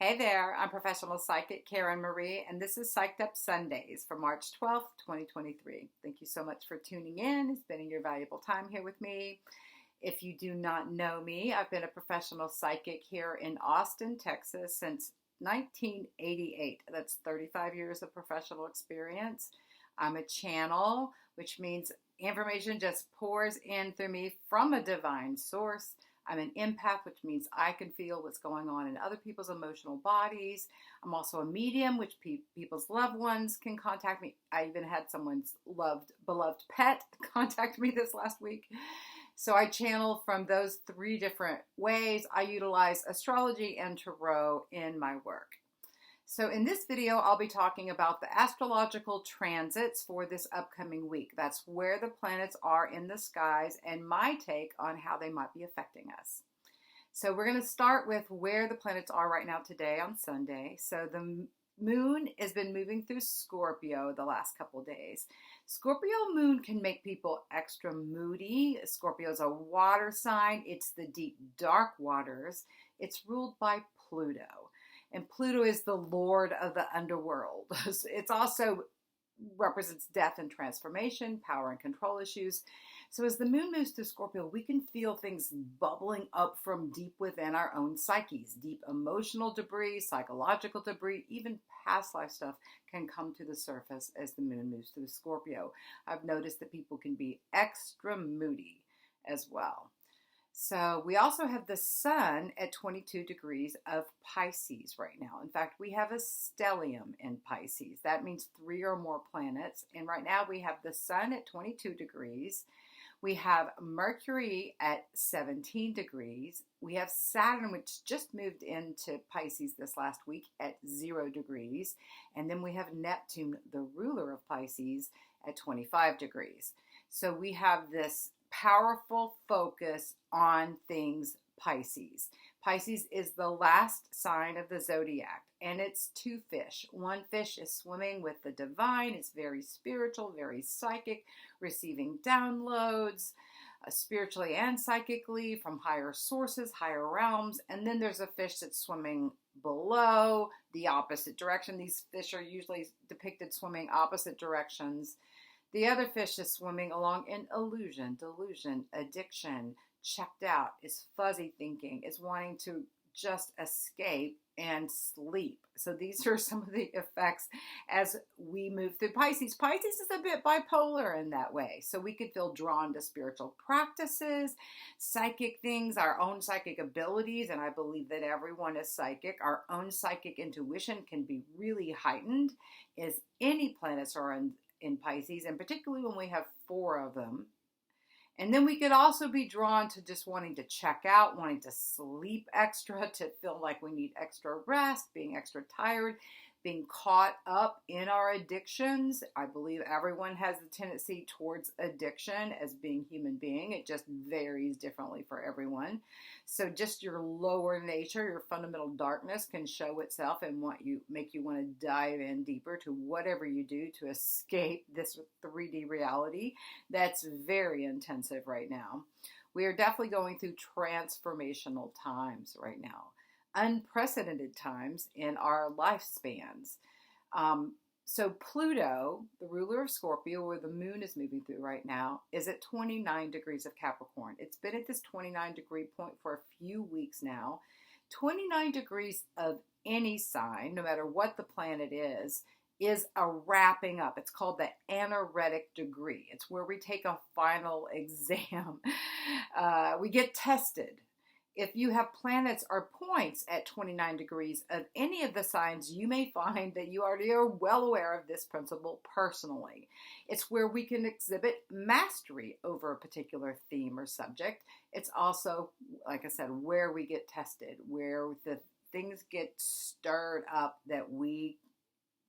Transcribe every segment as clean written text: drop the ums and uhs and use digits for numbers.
Hey there, I'm professional psychic Karen Marie, and this is Psyched Up Sundays for March 12th, 2023. Thank you so much for tuning in, spending your valuable time here with me. If you do not know me, I've been a professional psychic here in Austin, Texas since 1988. That's 35 years of professional experience. I'm a channel, which means information just pours in through me from a divine source. I'm an empath, which means I can feel what's going on in other people's emotional bodies. I'm also a medium, which people's loved ones can contact me. I even had someone's beloved pet contact me this last week. So I channel from those three different ways. I utilize astrology and tarot in my work. So in this video, I'll be talking about the astrological transits for this upcoming week. That's where the planets are in the skies and my take on how they might be affecting us. So we're going to start with where the planets are right now today on Sunday. So the moon has been moving through Scorpio the last couple of days. Scorpio moon can make people extra moody. Scorpio is a water sign. It's the deep, dark waters. It's ruled by Pluto. And Pluto is the lord of the underworld. It's also represents death and transformation, power and control issues. So as the moon moves through Scorpio, we can feel things bubbling up from deep within our own psyches. Deep emotional debris, psychological debris, even past life stuff can come to the surface as the moon moves through Scorpio. I've noticed that people can be extra moody as well. So we also have the sun at 22 degrees of Pisces right now. In fact, we have a stellium in Pisces. That means 3 or more planets. And right now we have the sun at 22 degrees. We have Mercury at 17 degrees. We have Saturn, which just moved into Pisces this last week, at 0 degrees. And then we have Neptune, the ruler of Pisces, at 25 degrees. So we have this powerful focus on things Pisces. Pisces is the last sign of the zodiac, and it's 2 fish. One fish is swimming with the divine. It's very spiritual, very psychic, receiving downloads spiritually and psychically from higher sources, higher realms. And then there's a fish that's swimming below, the opposite direction. These fish are usually depicted swimming opposite directions. The other fish is swimming along in illusion, delusion, addiction, checked out, is fuzzy thinking, is wanting to just escape and sleep. So these are some of the effects as we move through Pisces. Pisces is a bit bipolar in that way. So we could feel drawn to spiritual practices, psychic things, our own psychic abilities, and I believe that everyone is psychic. Our own psychic intuition can be really heightened as any planets are in Pisces, and particularly when we have 4 of them. And then we could also be drawn to just wanting to check out, wanting to sleep extra, to feel like we need extra rest, being extra tired, being caught up in our addictions. I believe everyone has the tendency towards addiction as being human being. It just varies differently for everyone. So just your lower nature, your fundamental darkness can show itself and make you want to dive in deeper to whatever you do to escape this 3D reality that's very intensive right now. We are definitely going through transformational times right now. Unprecedented times in our lifespans. So Pluto, the ruler of Scorpio, where the moon is moving through right now, is at 29 degrees of Capricorn. It's been at this 29 degree point for a few weeks now. 29 degrees of any sign, no matter what the planet is a wrapping up. It's called the anaretic degree. It's where we take a final exam. We get tested. If you have planets or points at 29 degrees of any of the signs, you may find that you already are well aware of this principle personally. It's where we can exhibit mastery over a particular theme or subject. It's also, like I said, where we get tested, where the things get stirred up that we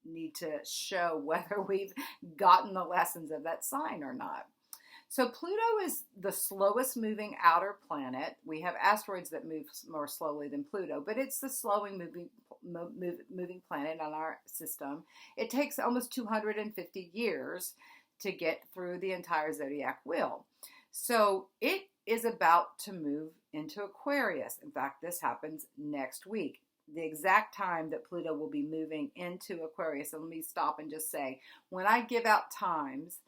need to show whether we've gotten the lessons of that sign or not. So Pluto is the slowest moving outer planet. We have asteroids that move more slowly than Pluto, but it's the slowing moving planet on our system. It takes almost 250 years to get through the entire zodiac wheel. So it is about to move into Aquarius. In fact, this happens next week. the exact time that Pluto will be moving into Aquarius. And let me stop and just say, when I give out times,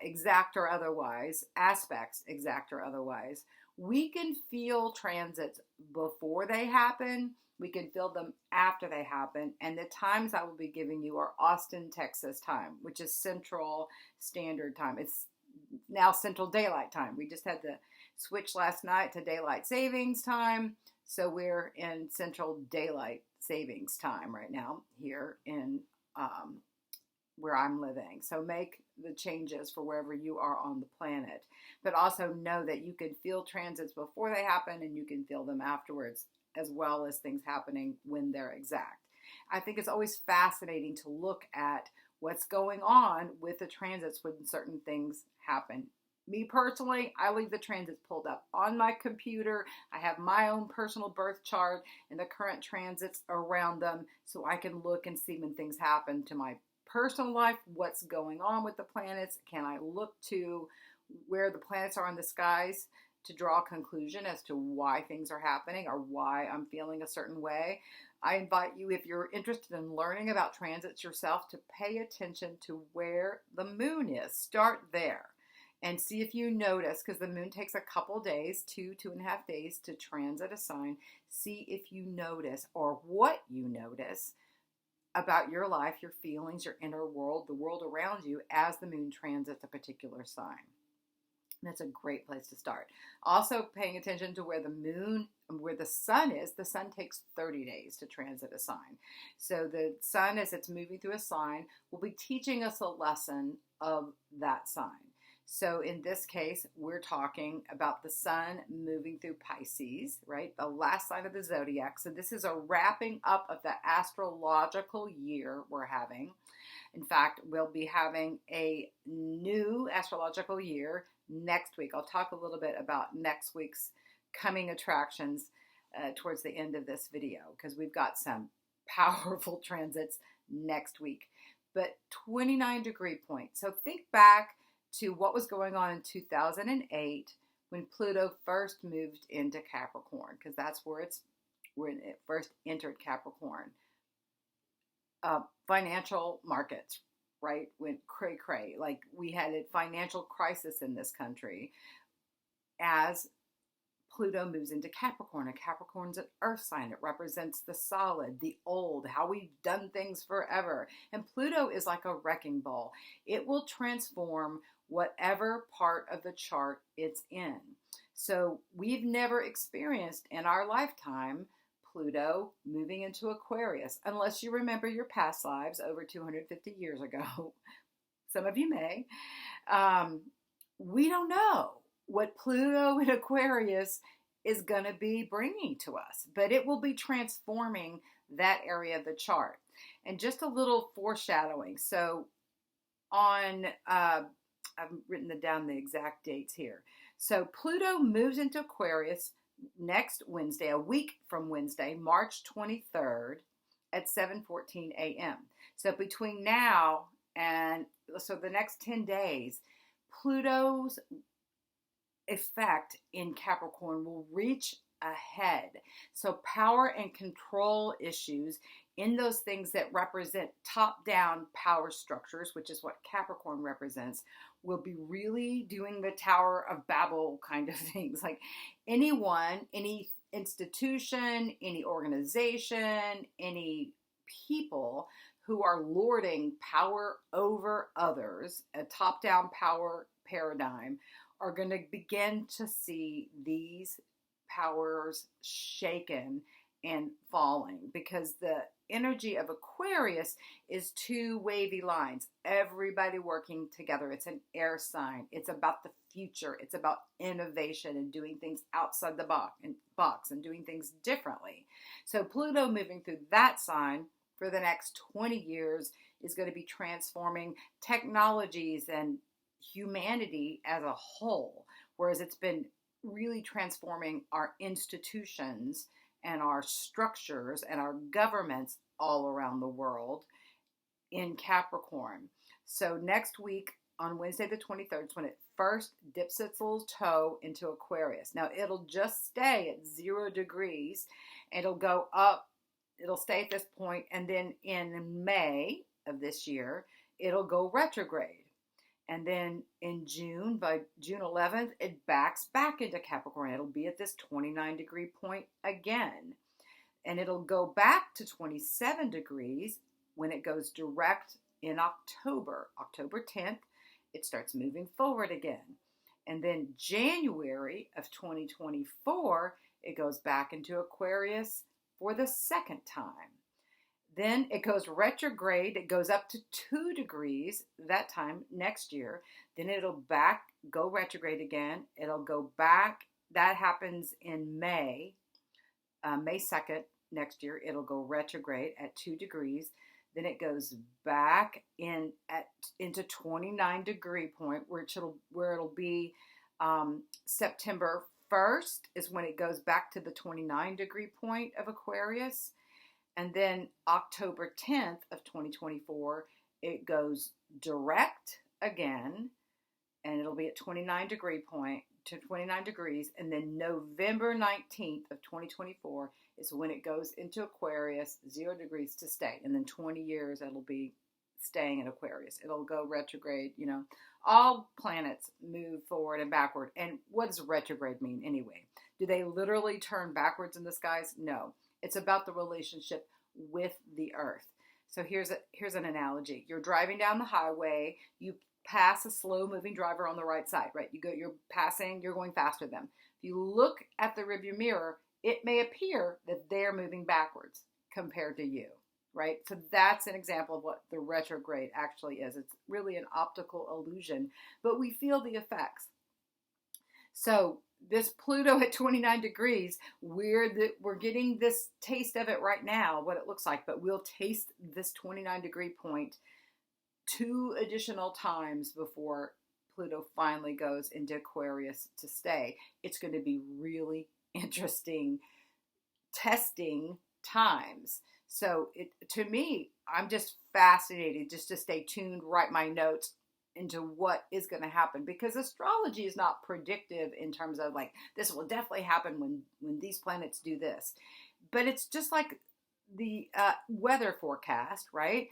exact or otherwise, aspects, exact or otherwise, we can feel transits before they happen. We can feel them after they happen. And the times I will be giving you are Austin, Texas time, which is Central Standard Time. It's now Central Daylight Time. We just had the switch last night to Daylight Savings Time. So we're in Central Daylight Savings Time right now here in where I'm living. So make the changes for wherever you are on the planet. But also know that you can feel transits before they happen and you can feel them afterwards, as well as things happening when they're exact. I think it's always fascinating to look at what's going on with the transits when certain things happen. Me personally, I leave the transits pulled up on my computer. I have my own personal birth chart and the current transits around them so I can look and see when things happen to my personal life, what's going on with the planets. Can I look to where the planets are in the skies to draw a conclusion as to why things are happening or why I'm feeling a certain way? I invite you, if you're interested in learning about transits yourself, to pay attention to where the moon is. Start there and see if you notice, because the moon takes a couple days, 2.5 days to transit a sign. See if you notice or what you notice about your life, your feelings, your inner world, the world around you as the moon transits a particular sign. That's a great place to start. Also paying attention to where the moon, where the sun is. The sun takes 30 days to transit a sign. So the sun, as it's moving through a sign, will be teaching us a lesson of that sign. So in this case, we're talking about the sun moving through Pisces, right? The last sign of the zodiac. So this is a wrapping up of the astrological year we're having. In fact, we'll be having a new astrological year next week. I'll talk a little bit about next week's coming attractions towards the end of this video, because we've got some powerful transits next week. But 29 degree point. So think back to what was going on in 2008 when Pluto first moved into Capricorn, because that's when it first entered Capricorn. Financial markets, right, went cray-cray. Like, we had a financial crisis in this country as Pluto moves into Capricorn. And Capricorn's an earth sign. It represents the solid, the old, how we've done things forever. And Pluto is like a wrecking ball. It will transform whatever part of the chart it's in. So we've never experienced in our lifetime Pluto moving into Aquarius, unless you remember your past lives over 250 years ago. Some of you may. We don't know what Pluto in Aquarius is going to be bringing to us, but it will be transforming that area of the chart. And just a little foreshadowing. So on, I've written down the exact dates here. So Pluto moves into Aquarius next Wednesday, a week from Wednesday, March 23rd at 7:14 a.m. So between now and, so the next 10 days, Pluto's effect in Capricorn will reach ahead. So power and control issues in those things that represent top-down power structures, which is what Capricorn represents, will be really doing the Tower of Babel kind of things. Like anyone, any institution, any organization, any people who are lording power over others, a top-down power paradigm, are going to begin to see these powers shaken and falling, because the energy of Aquarius is two wavy lines, everybody working together. It's an air sign. It's about the future. It's about innovation and doing things outside the box and doing things differently. So Pluto moving through that sign for the next 20 years is going to be transforming technologies and humanity as a whole, whereas it's been really transforming our institutions and our structures and our governments all around the world in Capricorn. So next week on Wednesday the 23rd is when it first dips its little toe into Aquarius. Now it'll just stay at 0 degrees. It'll go up it'll stay at this point, and then in May of this year, it'll go retrograde. And then in June, by June 11th, it backs back into Capricorn. It'll be at this 29-degree point again. And it'll go back to 27 degrees when it goes direct in October. October 10th, it starts moving forward again. And then January of 2024, it goes back into Aquarius for the second time. Then it goes retrograde. It goes up to 2 degrees that time next year. Then it'll go retrograde again. It'll go back. That happens in May 2nd next year. It'll go retrograde at 2 degrees. Then it goes back into 29-degree point, where it'll be September 1st is when it goes back to the 29-degree point of Aquarius. And then October 10th of 2024, it goes direct again, and it'll be at 29-degree point to 29 degrees. And then November 19th of 2024 is when it goes into Aquarius, 0 degrees to stay. And then 20 years, it'll be staying in Aquarius. It'll go retrograde. All planets move forward and backward. And what does retrograde mean anyway? Do they literally turn backwards in the skies? No. It's about the relationship with the earth. So here's an analogy. You're driving down the highway. You pass a slow-moving driver on the right side, right? You're going faster than them. If you look at the rearview mirror, it may appear that they're moving backwards compared to you, right? So that's an example of what the retrograde actually is. It's really an optical illusion, but we feel the effects. So this Pluto at 29 degrees, we're getting this taste of it right now, what it looks like, but we'll taste this 29-degree point 2 additional times before Pluto finally goes into Aquarius to stay. It's going to be really interesting testing times. So to me, I'm just fascinated just to stay tuned, write my notes into what is going to happen, because astrology is not predictive in terms of like, this will definitely happen when these planets do this. But it's just like the weather forecast, right?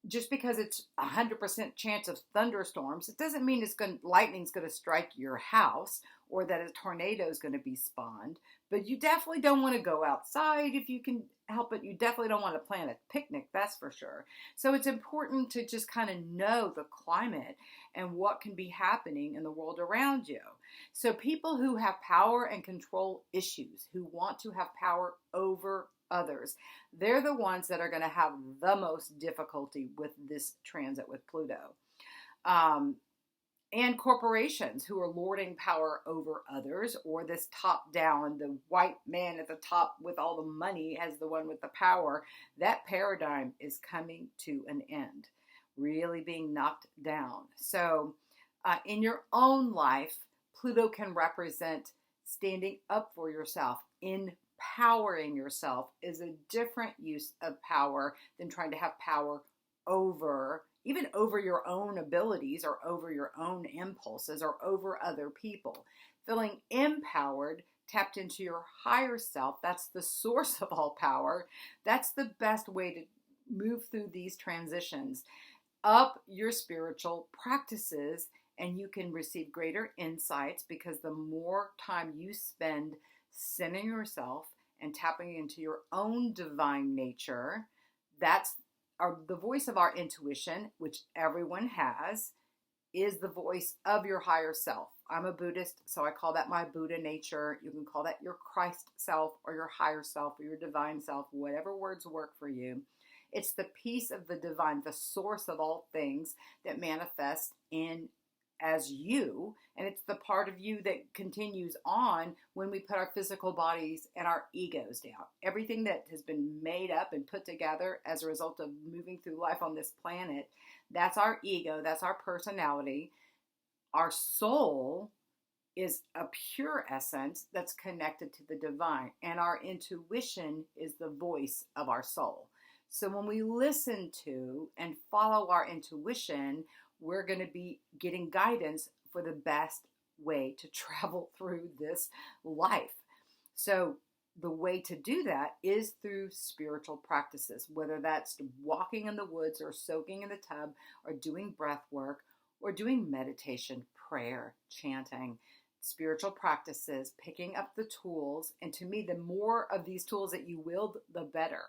Just because it's 100% chance of thunderstorms, it doesn't mean lightning's going to strike your house or that a tornado is going to be spawned. But you definitely don't want to go outside if you can help it. You definitely don't want to plan a picnic, that's for sure. So it's important to just kind of know the climate and what can be happening in the world around you. So people who have power and control issues, who want to have power over others, they're the ones that are going to have the most difficulty with this transit with Pluto. And corporations who are lording power over others, or this top down, the white man at the top with all the money as the one with the power, that paradigm is coming to an end, really being knocked down. So in your own life, Pluto can represent standing up for yourself. Empowering yourself is a different use of power than trying to have power over your own abilities or over your own impulses or over other people. Feeling empowered, tapped into your higher self, that's the source of all power. That's the best way to move through these transitions. Up your spiritual practices, and you can receive greater insights, because the more time you spend centering yourself and tapping into your own divine nature, that's the voice of our intuition, which everyone has, is the voice of your higher self. I'm a Buddhist, so I call that my Buddha nature. You can call that your Christ self or your higher self or your divine self, whatever words work for you. It's the piece of the divine, the source of all things that manifest as you, and it's the part of you that continues on when we put our physical bodies and our egos down. Everything that has been made up and put together as a result of moving through life on this planet, that's our ego, that's our personality. Our soul is a pure essence that's connected to the divine, and our intuition is the voice of our soul. So when we listen to and follow our intuition, we're going to be getting guidance for the best way to travel through this life. So the way to do that is through spiritual practices, whether that's walking in the woods or soaking in the tub or doing breath work or doing meditation, prayer, chanting, spiritual practices, picking up the tools. And to me, the more of these tools that you wield, the better.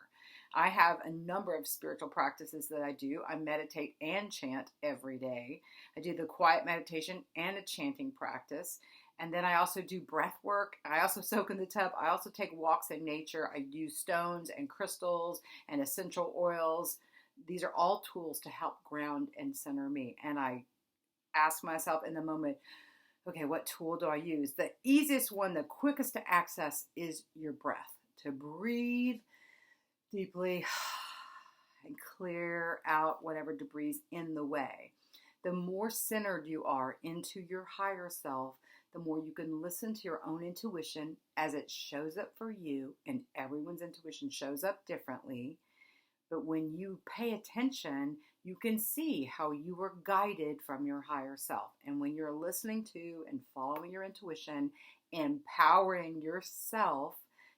I have a number of spiritual practices that I do. I meditate and chant every day. I do the quiet meditation and a chanting practice. And then I also do breath work. I also soak in the tub. I also take walks in nature. I use stones and crystals and essential oils. These are all tools to help ground and center me. And I ask myself in the moment, okay, what tool do I use? The easiest one, the quickest to access is your breath. To breathe deeply and clear out whatever debris in the way. The more centered you are into your higher self, the more you can listen to your own intuition as it shows up for you, and everyone's intuition shows up differently. But when you pay attention, you can see how you were guided from your higher self. And when you're listening to and following your intuition, empowering yourself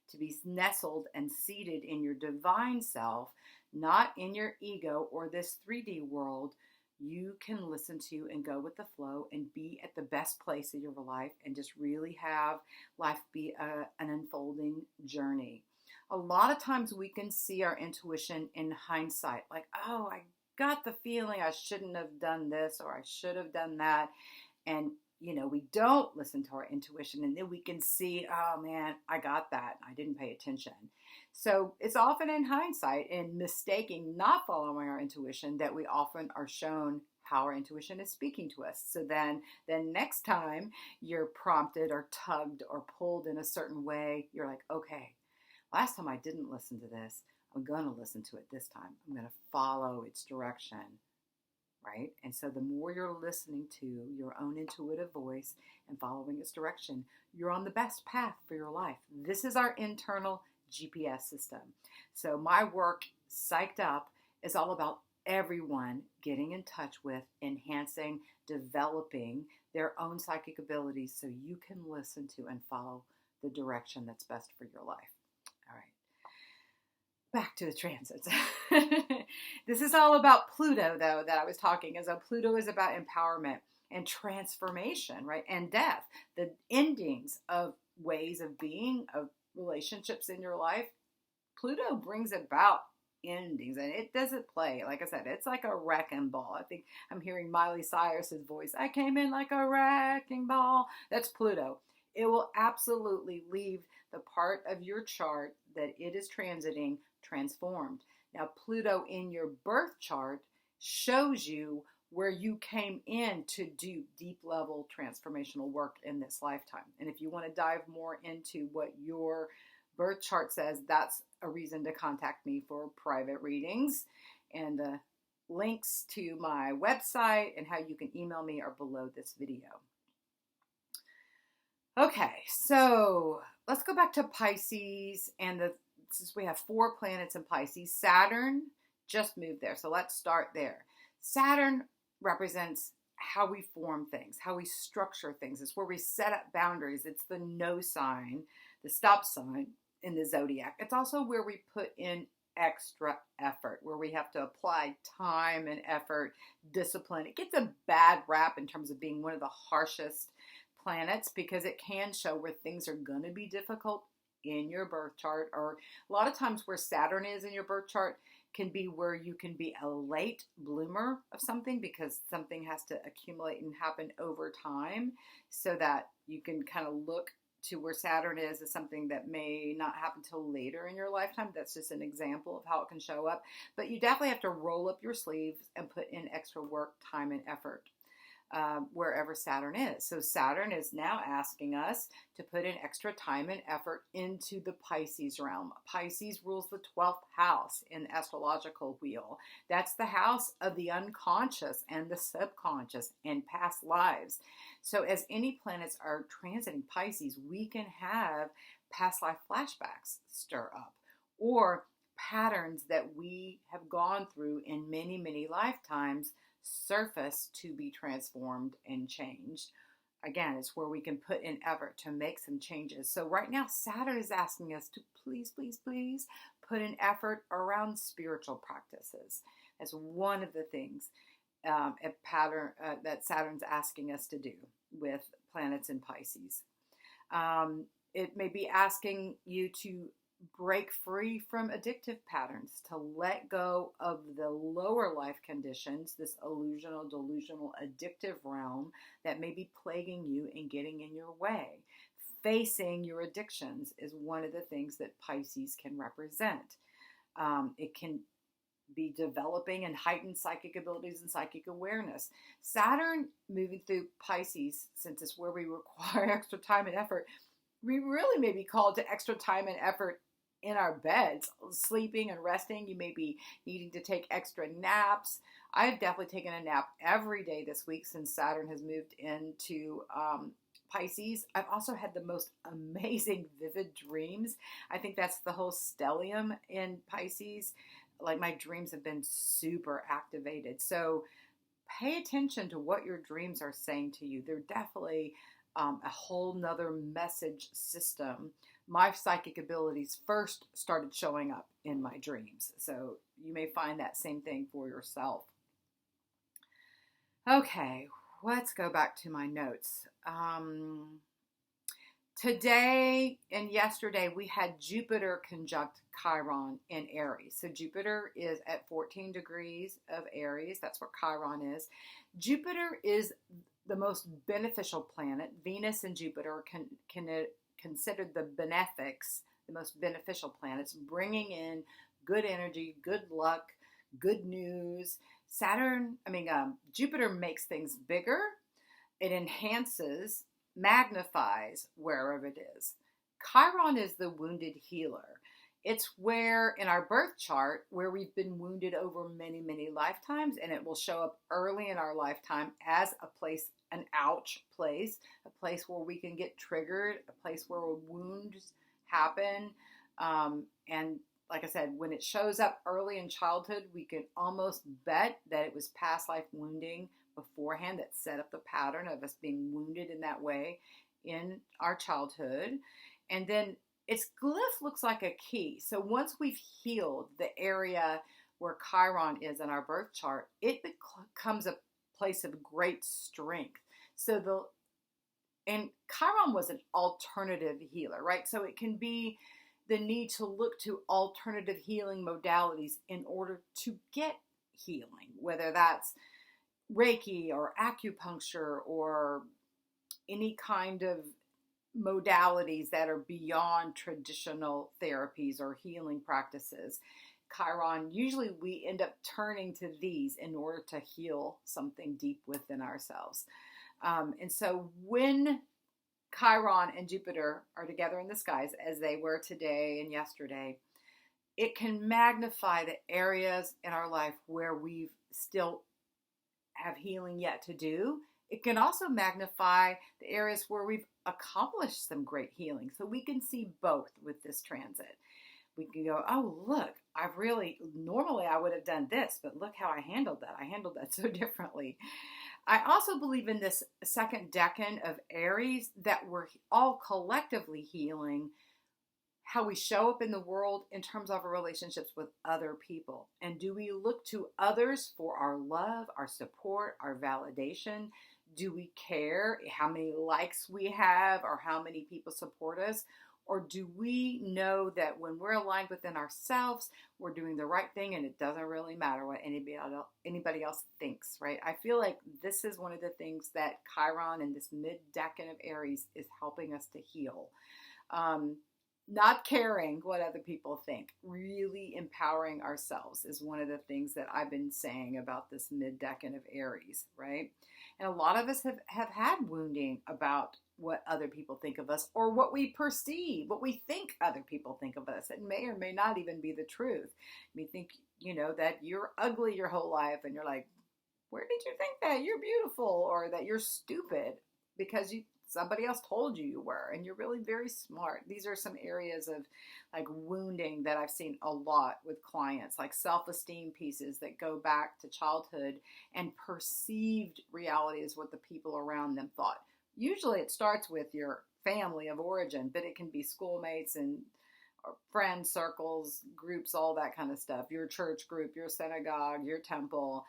to be nestled and seated in your divine self, not in your ego or this 3D world, you can listen to and go with the flow and be at the best place of your life and just really have life be an unfolding journey. A lot of times we can see our intuition in hindsight, like, oh, I got the feeling I shouldn't have done this or I should have done that. And, we don't listen to our intuition, and then we can see, oh man, I got that. I didn't pay attention. So it's often in hindsight and mistaking not following our intuition that we often are shown how our intuition is speaking to us. So then next time you're prompted or tugged or pulled in a certain way, you're like, okay, last time I didn't listen to this. I'm going to listen to it this time. I'm going to follow its direction, right? And so the more you're listening to your own intuitive voice and following its direction, you're on the best path for your life. This is our internal GPS system. So my work, Psyched Up, is all about everyone getting in touch with, enhancing, developing their own psychic abilities so you can listen to and follow the direction that's best for your life. All right. Back to the transits. This is all about Pluto, though, that I was talking. As though Pluto is about empowerment and transformation, right? And death, the endings of ways of being, of relationships in your life. Pluto brings about endings, and it doesn't play. Like I said, it's like a wrecking ball. I think I'm hearing Miley Cyrus's voice. I came in like a wrecking ball. That's Pluto. It will absolutely leave the part of your chart that it is transiting transformed. Now, Pluto in your birth chart shows you where you came in to do deep level transformational work in this lifetime. And if you want to dive more into what your birth chart says, that's a reason to contact me for private readings. And the links to my website and how you can email me are below this video. Okay, so let's go back to Pisces, and since we have 4 planets in Pisces, Saturn just moved there. So let's start there. Saturn represents how we form things, how we structure things. It's where we set up boundaries. It's the no sign, the stop sign in the zodiac. It's also where we put in extra effort, where we have to apply time and effort, discipline. It gets a bad rap in terms of being one of the harshest planets because it can show where things are going to be difficult in your birth chart, or a lot of times where Saturn is in your birth chart can be where you can be a late bloomer of something because something has to accumulate and happen over time, so that you can kind of look to where Saturn is as something that may not happen till later in your lifetime. That's just an example of how it can show up. But you definitely have to roll up your sleeves and put in extra work, time, and effort wherever Saturn is. So Saturn is now asking us to put in extra time and effort into the Pisces realm. Pisces rules the 12th house in the astrological wheel. That's the house of the unconscious and the subconscious and past lives. So as any planets are transiting Pisces, we can have past life flashbacks stir up, or patterns that we have gone through in many, many lifetimes surface to be transformed and changed. again, it's where we can put in effort to make some changes. So right now, Saturn is asking us to please, please, please put in effort around spiritual practices. That's one of the things that Saturn's asking us to do with planets in Pisces. It may be asking you to break free from addictive patterns, to let go of the lower life conditions, this illusional, delusional, addictive realm that may be plaguing you and getting in your way. Facing your addictions is one of the things that Pisces can represent. It can be developing and heightened psychic abilities and psychic awareness. Saturn moving through Pisces, since it's where we require extra time and effort, we really may be called to extra time and effort in our beds, sleeping and resting. You may be needing to take extra naps. I've definitely taken a nap every day this week since Saturn has moved into Pisces. I've also had the most amazing vivid dreams. I think that's the whole stellium in Pisces. Like, my dreams have been super activated. So pay attention to what your dreams are saying to you. They're definitely a whole nother message system. My psychic abilities first started showing up in my dreams. So you may find that same thing for yourself. Okay, let's go back to my notes. Today and yesterday we had Jupiter conjunct Chiron in Aries. So Jupiter is at 14 degrees of Aries. That's where Chiron is. Jupiter is the most beneficial planet. Venus and Jupiter are considered the benefics, the most beneficial planets, bringing in good energy, good luck, good news. Jupiter makes things bigger. It enhances, magnifies wherever it is. Chiron is the wounded healer. It's where, in our birth chart, where we've been wounded over many, many lifetimes, and it will show up early in our lifetime as a place, an ouch place, a place where we can get triggered, a place where wounds happen. And like I said, when it shows up early in childhood, we can almost bet that it was past life wounding beforehand that set up the pattern of us being wounded in that way in our childhood. And then its glyph looks like a key. So once we've healed the area where Chiron is in our birth chart, it becomes a place of great strength. And Chiron was an alternative healer, right? So it can be the need to look to alternative healing modalities in order to get healing, whether that's Reiki or acupuncture or any kind of modalities that are beyond traditional therapies or healing practices. Chiron, usually we end up turning to these in order to heal something deep within ourselves. And so when Chiron and Jupiter are together in the skies, as they were today and yesterday, it can magnify the areas in our life where we still have healing yet to do. It can also magnify the areas where we've accomplished some great healing. So we can see both with this transit. We can go, oh, look, normally I would have done this, but look how I handled that. I handled that so differently. I also believe in this second decan of Aries that we're all collectively healing how we show up in the world in terms of our relationships with other people. And do we look to others for our love, our support, our validation? Do we care how many likes we have or how many people support us? Or do we know that when we're aligned within ourselves, we're doing the right thing and it doesn't really matter what anybody else thinks, right? I feel like this is one of the things that Chiron and this mid-decan of Aries is helping us to heal. Not caring what other people think, really empowering ourselves is one of the things that I've been saying about this mid-decan of Aries, right? And a lot of us have had wounding about what other people think of us or what we perceive, what we think other people think of us. It may or may not even be the truth. You think, that you're ugly your whole life and you're like, where did you think that? You're beautiful, or that you're stupid because somebody else told you were, and you're really very smart. These are some areas of like wounding that I've seen a lot with clients, like self-esteem pieces that go back to childhood and perceived reality is what the people around them thought. usually it starts with your family of origin, but it can be schoolmates and friend circles, groups, all that kind of stuff. Your church group, your synagogue, your temple,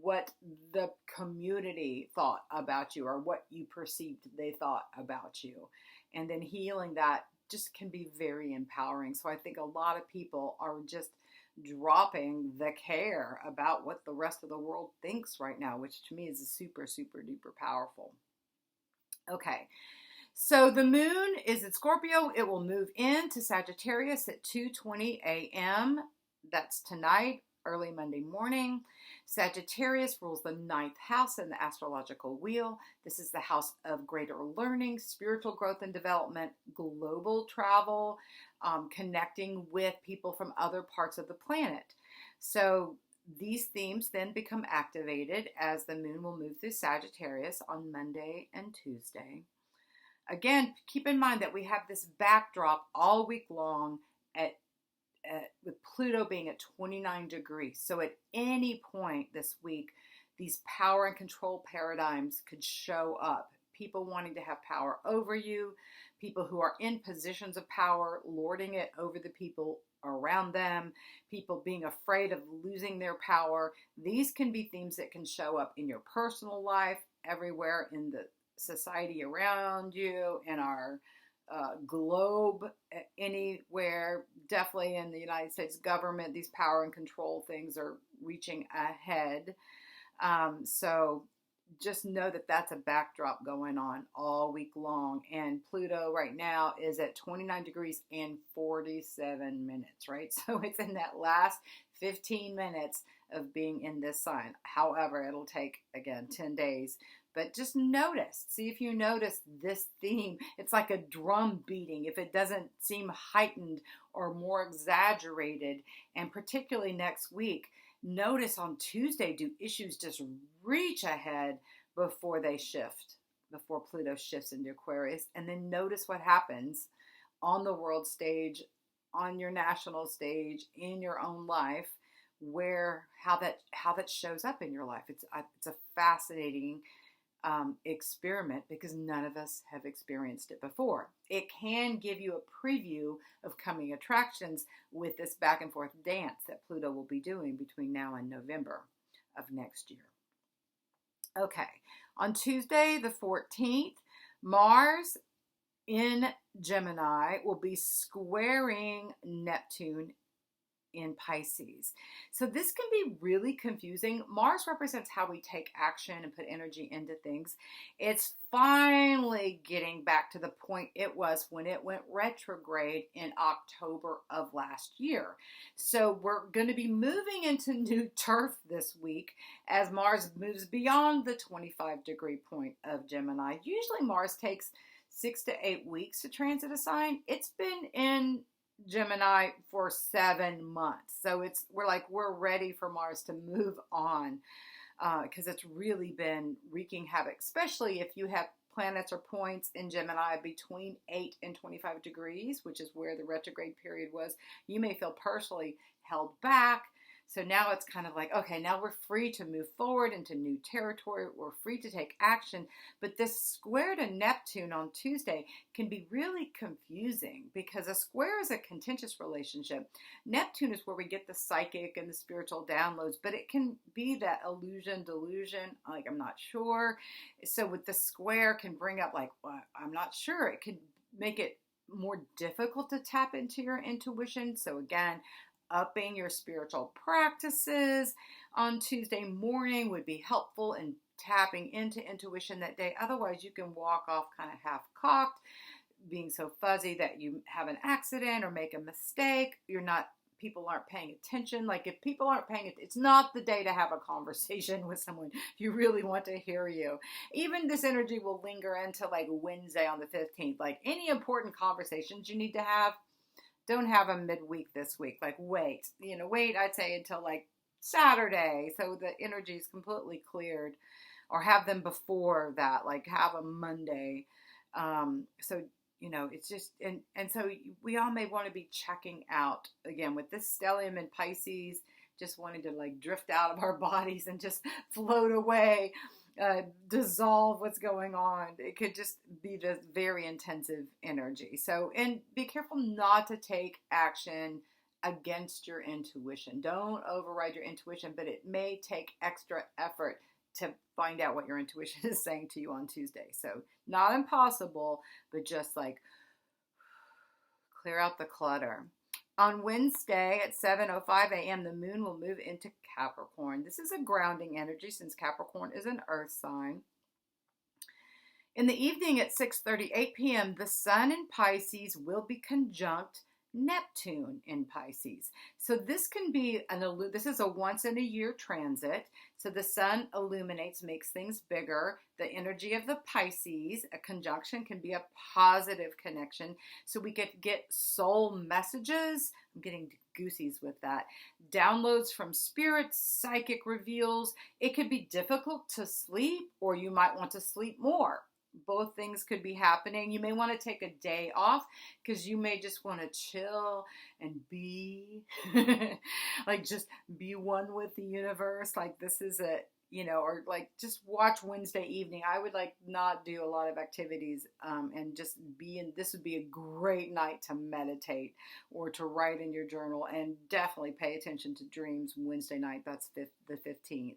what the community thought about you or what you perceived they thought about you. And then healing that just can be very empowering. So I think a lot of people are just dropping the care about what the rest of the world thinks right now, which to me is super, super duper powerful. Okay. So the moon is in Scorpio. It will move into Sagittarius at 2:20 a.m. That's tonight, early Monday morning. Sagittarius rules the ninth house in the astrological wheel. This is the house of greater learning, spiritual growth and development, global travel, connecting with people from other parts of the planet. So these themes then become activated as the moon will move through Sagittarius on Monday and Tuesday. Again, keep in mind that we have this backdrop all week long with Pluto being at 29 degrees. So at any point this week, these power and control paradigms could show up. People wanting to have power over you, people who are in positions of power, lording it over the people around them, people being afraid of losing their power. These can be themes that can show up in your personal life, everywhere in the society around you, in our globe, anywhere, definitely in the United States government. These power and control things are reaching ahead. So just know that that's a backdrop going on all week long. And Pluto right now is at 29 degrees and 47 minutes, right? So it's in that last 15 minutes of being in this sign. However, it'll take, again, 10 days. But just notice, see if you notice this theme. It's like a drum beating if it doesn't seem heightened or more exaggerated. And particularly next week, notice on Tuesday, do issues just reach ahead before they shift, before Pluto shifts into Aquarius? And then notice what happens on the world stage, on your national stage, in your own life, how that shows up in your life. It's a fascinating experiment because none of us have experienced it before. It can give you a preview of coming attractions with this back and forth dance that Pluto will be doing between now and November of next year. Okay, on Tuesday the 14th, Mars in Gemini will be squaring Neptune in Pisces. So this can be really confusing. Mars represents how we take action and put energy into things. It's finally getting back to the point it was when it went retrograde in October of last year. So we're going to be moving into new turf this week as Mars moves beyond the 25 degree point of Gemini. Usually Mars takes 6 to 8 weeks to transit a sign. It's been in Gemini for 7 months. So we're ready for Mars to move on because it's really been wreaking havoc, especially if you have planets or points in Gemini between 8 and 25 degrees, which is where the retrograde period was. You may feel personally held back. So now it's kind of like, okay, now we're free to move forward into new territory. We're free to take action. But this square to Neptune on Tuesday can be really confusing because a square is a contentious relationship. Neptune is where we get the psychic and the spiritual downloads, but it can be that illusion, delusion, like I'm not sure. So with the square can bring up like, well, I'm not sure. It can make it more difficult to tap into your intuition. So again, upping your spiritual practices on Tuesday morning would be helpful in tapping into intuition that day. Otherwise, you can walk off kind of half-cocked, being so fuzzy that you have an accident or make a mistake. People aren't paying attention. Like if people aren't paying it, it's not the day to have a conversation with someone you really want to hear you. Even this energy will linger into like Wednesday on the 15th. Like any important conversations you need to have, don't have them midweek this week. Like wait, I'd say until like Saturday. So the energy is completely cleared, or have them before that, like have a Monday. So it's just, and so we all may want to be checking out again with this stellium in Pisces, just wanting to like drift out of our bodies and just float away, dissolve what's going on. It could just be this very intensive energy. So, and be careful not to take action against your intuition. Don't override your intuition, but it may take extra effort to find out what your intuition is saying to you on Tuesday. So not impossible, but just like clear out the clutter. On Wednesday at 7:05 a.m., the moon will move into Capricorn. This is a grounding energy since Capricorn is an earth sign. In the evening at 6:38 p.m., the sun in Pisces will be conjunct Neptune in Pisces. So this can be this is a once in a year transit. So the sun illuminates, makes things bigger. The energy of the Pisces, a conjunction can be a positive connection. So we could get soul messages. I'm getting goosies with that. Downloads from spirits, psychic reveals. It could be difficult to sleep, or you might want to sleep more. Both things could be happening. You may want to take a day off because you may just want to chill and be like just be one with the universe. Like this is a, or like just watch Wednesday evening. I would like not do a lot of activities and just be in. This would be a great night to meditate or to write in your journal, and definitely pay attention to dreams Wednesday night. That's the 15th.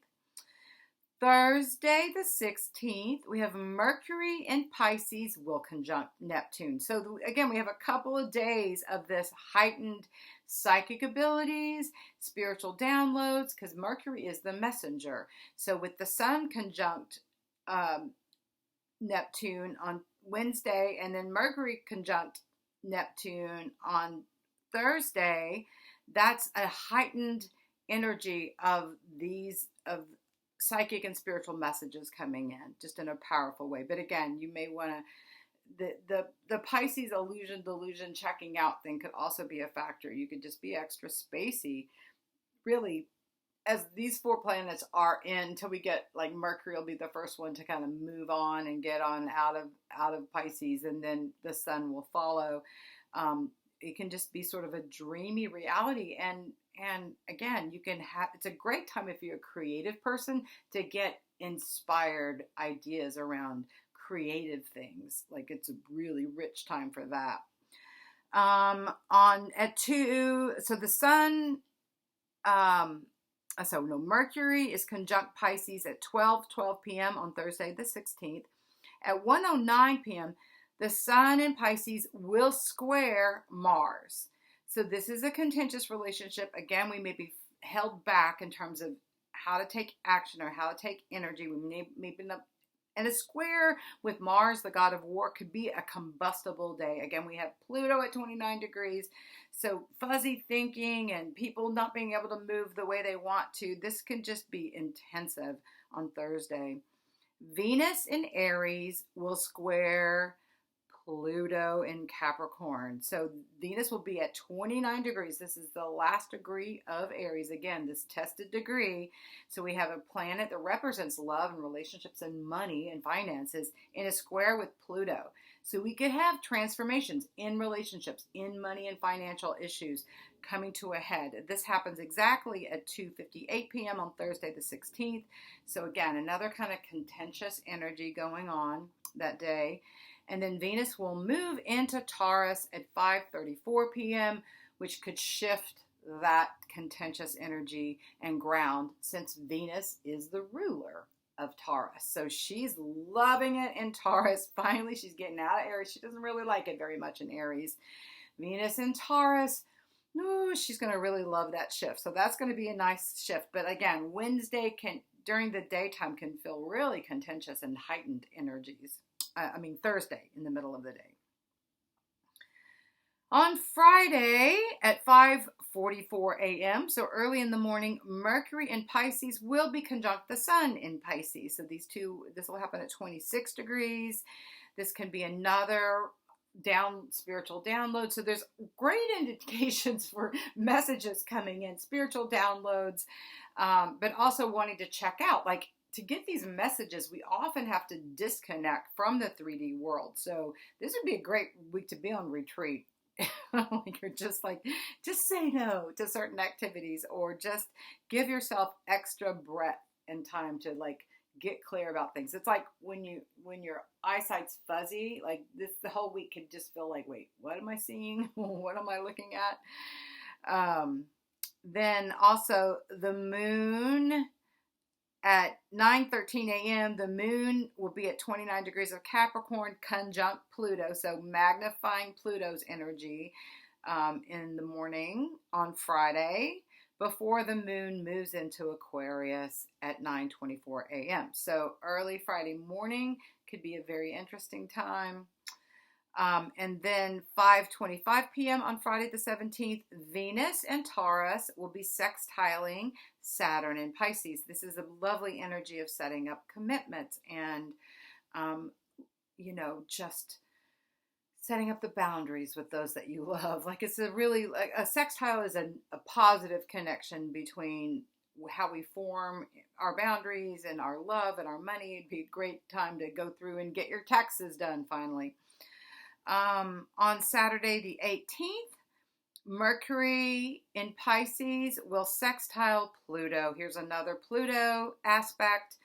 Thursday the 16th, we have Mercury in Pisces will conjunct Neptune. So again, we have a couple of days of this heightened psychic abilities, spiritual downloads, because Mercury is the messenger. So with the sun conjunct Neptune on Wednesday, and then Mercury conjunct Neptune on Thursday, that's a heightened energy of psychic and spiritual messages coming in, just in a powerful way. But again, you may want to, the Pisces illusion, delusion, checking out thing could also be a factor. You could just be extra spacey, really, as these 4 planets are in, until we get, like, Mercury will be the first one to kind of move on and get on out of Pisces, and then the sun will follow. It can just be sort of a dreamy reality. And again, it's a great time if you're a creative person to get inspired ideas around creative things. Like it's a really rich time for that. So the sun, Mercury is conjunct Pisces at 12:12 p.m. on Thursday the 16th. At 1:09 p.m., the sun in Pisces will square Mars. So this is a contentious relationship. Again, we may be held back in terms of how to take action or how to take energy. And a square with Mars, the god of war, could be a combustible day. Again, we have Pluto at 29 degrees. So fuzzy thinking and people not being able to move the way they want to. This can just be intensive on Thursday. Venus in Aries will square Pluto in Capricorn. So Venus will be at 29 degrees. This is the last degree of Aries. Again, this tested degree. So we have a planet that represents love and relationships and money and finances in a square with Pluto. So we could have transformations in relationships, in money and financial issues coming to a head. This happens exactly at 2:58 p.m. on Thursday the 16th. So again, another kind of contentious energy going on that day. And then Venus will move into Taurus at 5:34 p.m., which could shift that contentious energy and ground, since Venus is the ruler of Taurus. So she's loving it in Taurus. Finally, she's getting out of Aries. She doesn't really like it very much in Aries. Venus in Taurus, she's going to really love that shift. So that's going to be a nice shift. But again, Wednesday during the daytime can feel really contentious and heightened energies. Thursday in the middle of the day. On Friday at 5:44 a.m., so early in the morning, Mercury in Pisces will be conjunct the sun in Pisces. So this will happen at 26 degrees. This can be another spiritual download. So there's great indications for messages coming in, spiritual downloads, but also wanting to check out, like, to get these messages, we often have to disconnect from the 3D world. So this would be a great week to be on retreat like you're just say no to certain activities, or just give yourself extra breath and time to like get clear about things. It's like when your eyesight's fuzzy, like this, the whole week could just feel like, wait, what am I seeing? What am I looking at? Then also the moon at 9:13 a.m., the moon will be at 29 degrees of Capricorn, conjunct Pluto, so magnifying Pluto's energy in the morning on Friday, before the moon moves into Aquarius at 9:24 a.m. So early Friday morning could be a very interesting time. And then 5:25 p.m. on Friday the 17th, Venus and Taurus will be sextiling Saturn in Pisces. This is a lovely energy of setting up commitments and, just setting up the boundaries with those that you love. Like it's like a sextile is a positive connection between how we form our boundaries and our love and our money. It'd be a great time to go through and get your taxes done finally. On Saturday the 18th, Mercury in Pisces will sextile Pluto. Here's another Pluto aspect.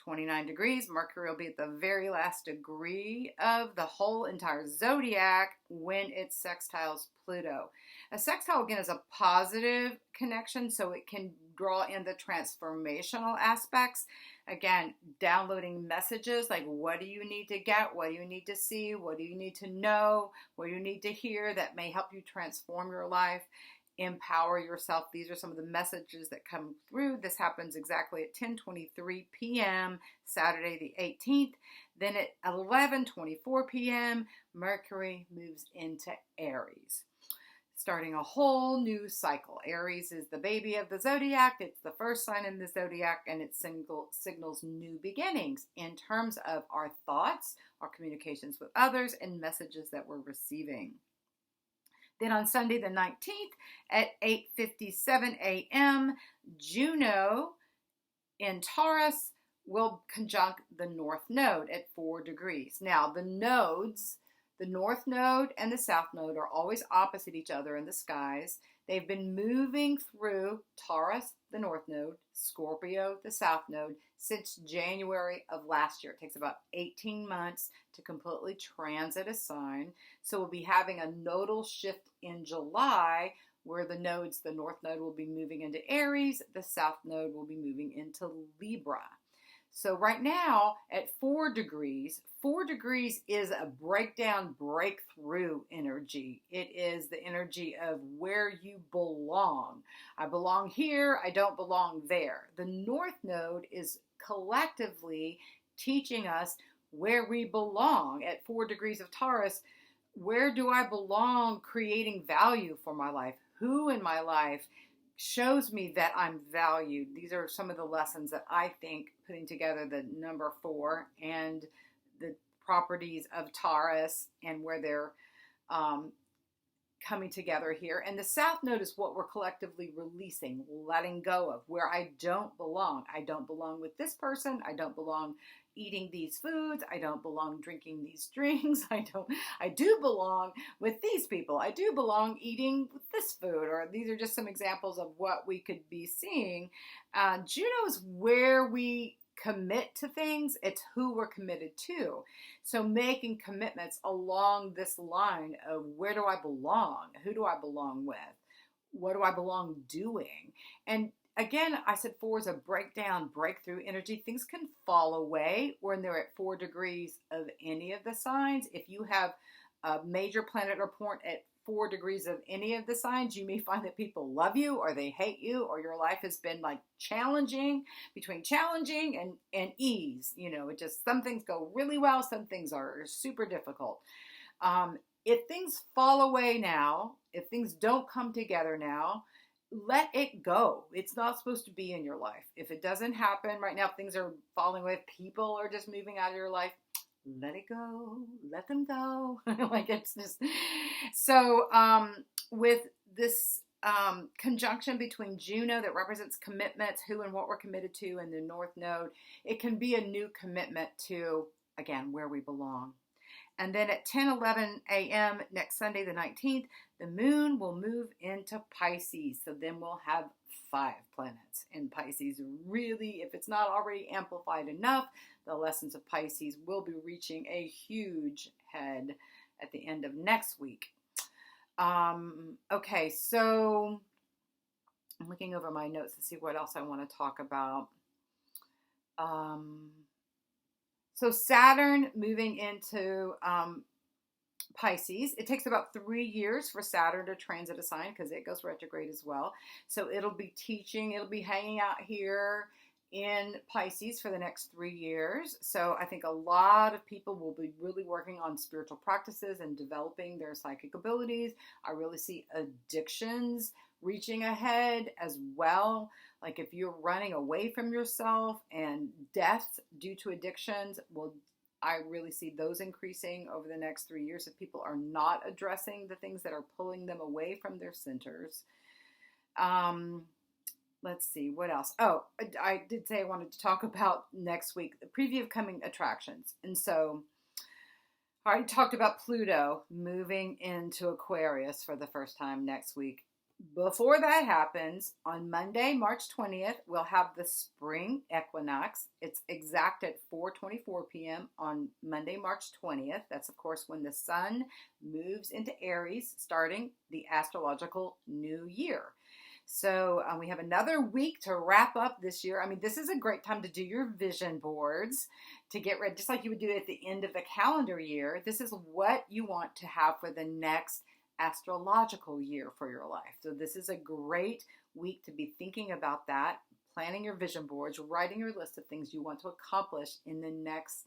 29 degrees. Mercury will be at the very last degree of the whole entire zodiac when it sextiles Pluto. A sextile, again, is a positive connection, so it can draw in the transformational aspects. Again, downloading messages like, what do you need to get? What do you need to see? What do you need to know? What do you need to hear that may help you transform your life? Empower yourself. These are some of the messages that come through. This happens exactly at 10:23 p.m. Saturday the 18th. Then at 11:24 p.m., Mercury moves into Aries, starting a whole new cycle. Aries is the baby of the zodiac. It's the first sign in the zodiac, and it signals new beginnings in terms of our thoughts, our communications with others, and messages that we're receiving. Then on Sunday the 19th at 8:57 a.m., Juno in Taurus will conjunct the North Node at 4 degrees. Now, the nodes, the North Node and the South Node, are always opposite each other in the skies. They've been moving through Taurus, the North Node, Scorpio, the South Node, since January of last year. It takes about 18 months to completely transit a sign. So we'll be having a nodal shift in July where the nodes, the North Node will be moving into Aries, the South Node will be moving into Libra. So right now at 4 degrees is a breakdown, breakthrough energy. It is the energy of where you belong. I belong here, I don't belong there. The North Node is collectively teaching us where we belong. At 4 degrees of Taurus, where do I belong creating value for my life? Who in my life shows me that I'm valued? These are some of the lessons that I think, putting together the number 4 and the properties of Taurus and where they're coming together here. And the South Node is what we're collectively releasing, letting go of, where I don't belong. I don't belong with this person. I don't belong eating these foods. I don't belong drinking these drinks. I do belong with these people. I do belong eating this food. Or these are just some examples of what we could be seeing. Juno is where we commit to things. It's who we're committed to. So making commitments along this line of, where do I belong? Who do I belong with? What do I belong doing? And again, I said 4 is a breakdown, breakthrough energy. Things can fall away when they're at 4 degrees of any of the signs. If you have a major planet or point at 4 degrees of any of the signs, you may find that people love you or they hate you, or your life has been like between challenging and ease. It just, some things go really well, some things are super difficult. If things fall away now, if things don't come together now, let it go. It's not supposed to be in your life. If it doesn't happen right now, if things are falling away, people are just moving out of your life, let it go, let them go. Like, it's just, so with this conjunction between Juno that represents commitments, who and what we're committed to, and the North Node, it can be a new commitment to, again, where we belong. And then at 10:11 a.m. next Sunday, the 19th, the moon will move into Pisces. So then we'll have 5 planets in Pisces. Really, if it's not already amplified enough, the lessons of Pisces will be reaching a huge head at the end of next week. Okay, so I'm looking over my notes to see what else I want to talk about. So Saturn moving into Pisces. It takes about 3 years for Saturn to transit a sign because it goes retrograde as well. So it'll be teaching, it'll be hanging out here in Pisces for the next 3 years. So I think a lot of people will be really working on spiritual practices and developing their psychic abilities. I really see addictions reaching ahead as well. Like if you're running away from yourself and deaths due to addictions, well, I really see those increasing over the next 3 years if people are not addressing the things that are pulling them away from their centers. Let's see, what else? Oh, I did say I wanted to talk about next week, the preview of coming attractions. And so I already talked about Pluto moving into Aquarius for the first time next week. Before that happens, on Monday, March 20th, we'll have the spring equinox. It's exact at 4:24 p.m. on Monday, March 20th. That's, of course, when the sun moves into Aries, starting the astrological new year. So we have another week to wrap up this year. I mean, this is a great time to do your vision boards, to get ready, just like you would do at the end of the calendar year. This is what you want to have for the next astrological year for your life. So this is a great week to be thinking about that, planning your vision boards, writing your list of things you want to accomplish in the next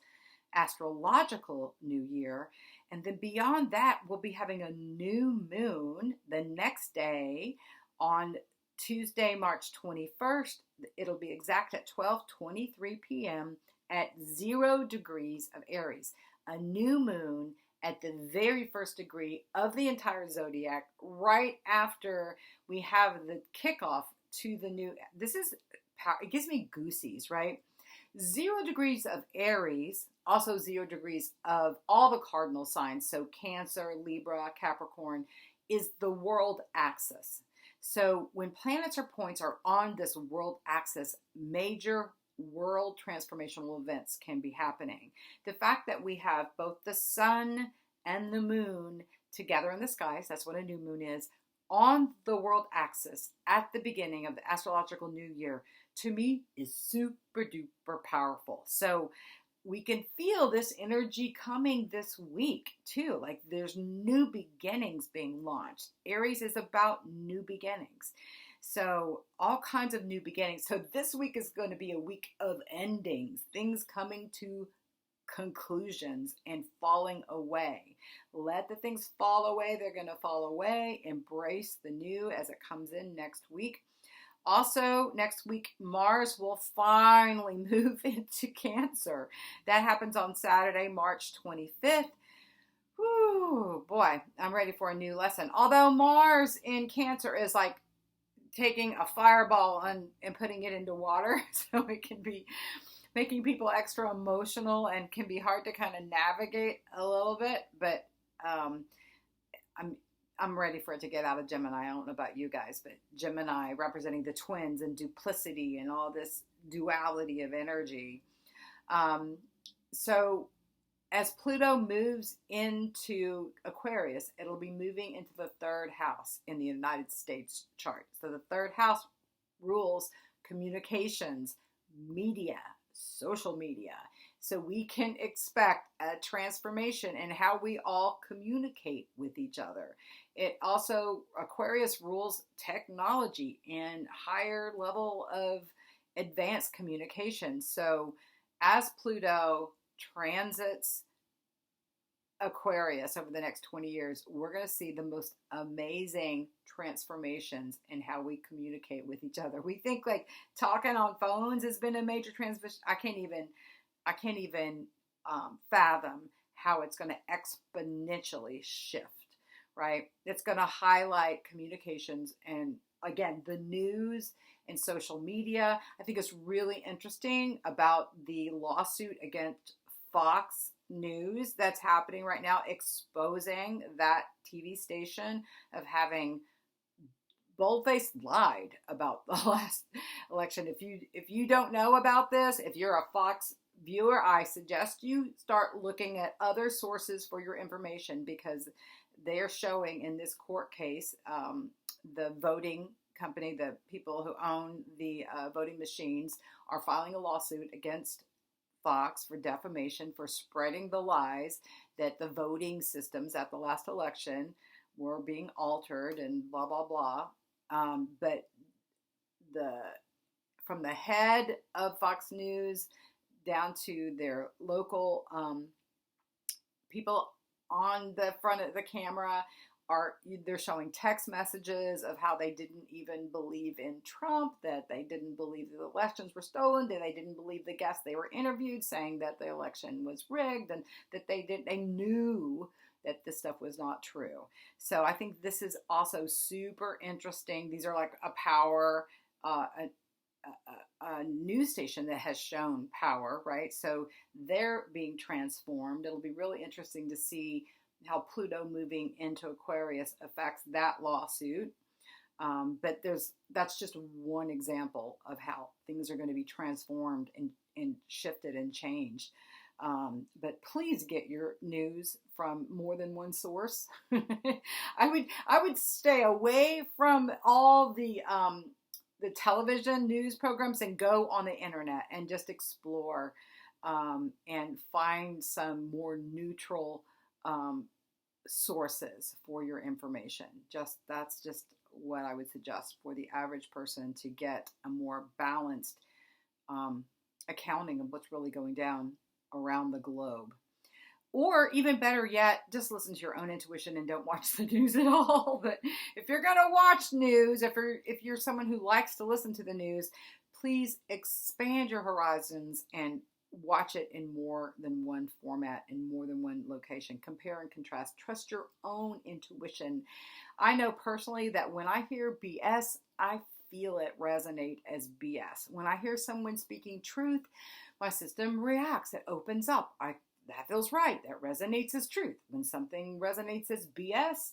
astrological new year. And then beyond that, we'll be having a new moon the next day on Tuesday, March 21st. It'll be exact at 12:23 p.m. at 0 degrees of Aries. A new moon at the very first degree of the entire zodiac, right after we have the kickoff to the new. This is, it gives me goosies, right? 0 degrees of Aries, also 0 degrees of all the cardinal signs. So Cancer, Libra, Capricorn is the world axis. So when planets or points are on this world axis, major world transformational events can be happening. The fact that we have both the sun and the moon together in the skies, that's what a new moon is, on the world axis at the beginning of the astrological new year, to me is super duper powerful. So we can feel this energy coming this week too. Like there's new beginnings being launched. Aries is about new beginnings. So all kinds of new beginnings. So this week is going to be a week of endings, things coming to conclusions and falling away. Let the things fall away. They're going to fall away. Embrace the new as it comes in next week. Also, next week, Mars will finally move into Cancer. That happens on Saturday, March 25th. Whew, boy, I'm ready for a new lesson. Although Mars in Cancer is like taking a fireball and putting it into water, so it can be making people extra emotional and can be hard to kind of navigate a little bit. But I'm ready for it to get out of Gemini. I don't know about you guys, but Gemini representing the twins and duplicity and all this duality of energy. So as Pluto moves into Aquarius, it'll be moving into the 3rd house in the United States chart. So the 3rd house rules communications, media, social media. So we can expect a transformation in how we all communicate with each other. It also, Aquarius rules technology and higher level of advanced communication. So as Pluto transits Aquarius over the next 20 years, we're going to see the most amazing transformations in how we communicate with each other. We think like talking on phones has been a major transformation. I can't even fathom how it's going to exponentially shift, right? It's going to highlight communications and, again, the news and social media. I think it's really interesting about the lawsuit against Fox news that's happening right now, exposing that TV station of having boldface lied about the last election. If you don't know about this, if you're a Fox viewer, I suggest you start looking at other sources for your information, because they are showing in this court case, the voting company, the people who own the voting machines, are filing a lawsuit against Fox for defamation for spreading the lies that the voting systems at the last election were being altered and blah blah blah. But from the head of Fox News down to their local people on the front of the camera, they're showing text messages of how they didn't even believe in Trump, that they didn't believe the elections were stolen, that they didn't believe the guests they were interviewed saying that the election was rigged, and that they knew that this stuff was not true. So I think this is also super interesting. These are like a power, a news station that has shown power, right? So they're being transformed. It'll be really interesting to see how Pluto moving into Aquarius affects that lawsuit. But that's just one example of how things are going to be transformed and shifted and changed. But please get your news from more than one source. I would stay away from all the television news programs and go on the internet and just explore and find some more neutral sources for your information. That's just what I would suggest for the average person to get a more balanced accounting of what's really going down around the globe. Or even better yet, just listen to your own intuition and don't watch the news at all. But if you're going to watch news, if you're someone who likes to listen to the news, please expand your horizons and watch it in more than one format, in more than one location. Compare and contrast. Trust your own intuition. I know personally that when I hear BS, I feel it resonate as BS. When I hear someone speaking truth, my system reacts. It opens up. That feels right. That resonates as truth. When something resonates as BS,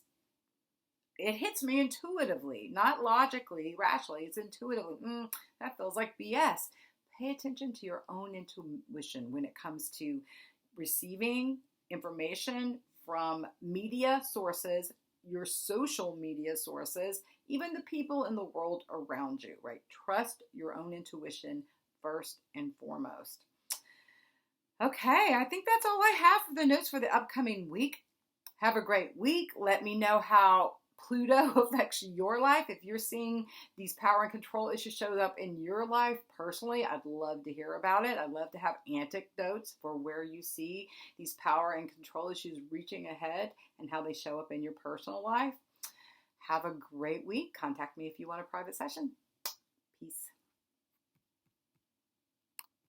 it hits me intuitively, not logically, rationally. It's intuitively. That feels like BS. Pay attention to your own intuition when it comes to receiving information from media sources, your social media sources, even the people in the world around you, right? Trust your own intuition first and foremost. Okay, I think that's all I have for the notes for the upcoming week. Have a great week. Let me know how Pluto affects your life. If you're seeing these power and control issues show up in your life personally, I'd love to hear about it. I'd love to have anecdotes for where you see these power and control issues reaching ahead and how they show up in your personal life. Have a great week. Contact me if you want a private session. Peace.